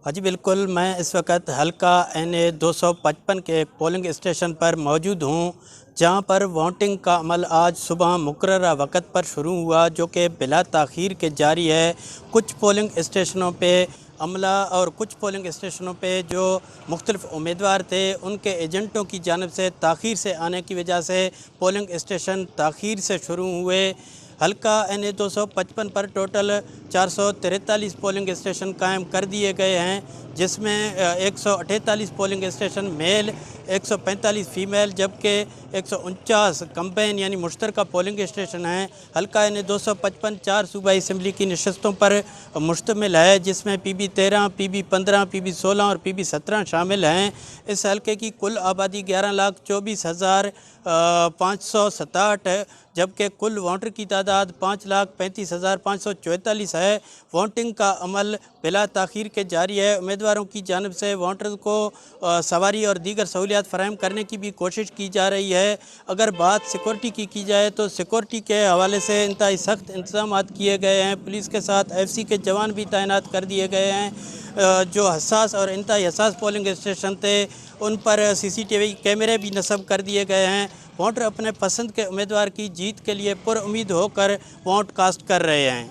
ہاں جی بالکل، میں اس وقت حلقہ این اے 255 کے ایک پولنگ اسٹیشن پر موجود ہوں، جہاں پر ووٹنگ کا عمل آج صبح مقررہ وقت پر شروع ہوا، جو کہ بلا تاخیر کے جاری ہے۔ کچھ پولنگ اسٹیشنوں پہ عملہ اور کچھ پولنگ اسٹیشنوں پہ جو مختلف امیدوار تھے، ان کے ایجنٹوں کی جانب سے تاخیر سے آنے کی وجہ سے پولنگ اسٹیشن تاخیر سے شروع ہوئے۔ حلقہ این اے 255 پر ٹوٹل 443 پولنگ اسٹیشن قائم کر دیے گئے ہیں، جس میں 148 پولنگ اسٹیشن میل، 145 فیمیل، جبکہ 149 کمبائن یعنی مشترکہ پولنگ اسٹیشن ہیں۔ حلقہ این اے 255 4 صوبائی اسمبلی کی نشستوں پر مشتمل ہے، جس میں پی be 13، P be 15، P be 16 اور پی بی 17 شامل ہیں۔ اس حلقے کی کل آبادی 11,24,567 ہے، جبکہ کل ووٹر کی تعداد 5,35,544 ہے۔ ووٹنگ کا عمل بلا تاخیر کے جاری ہے۔ امیدواروں کی جانب سے ووٹرز کو سواری اور دیگر سہولیات فراہم کرنے کی بھی کوشش کی جا رہی ہے۔ اگر بات سیکورٹی کی جائے تو سیکورٹی کے حوالے سے انتہائی سخت انتظامات کیے گئے ہیں۔ پولیس کے ساتھ ایف سی کے جوان بھی تعینات کر دیے گئے ہیں۔ جو حساس اور انتہائی حساس پولنگ اسٹیشن تھے، ان پر سی سی ٹی وی کیمرے بھی نصب کر دیے گئے ہیں۔ ووٹر اپنے پسند کے امیدوار کی جیت کے لیے پر امید ہو کر ووٹ کاسٹ کر رہے ہیں۔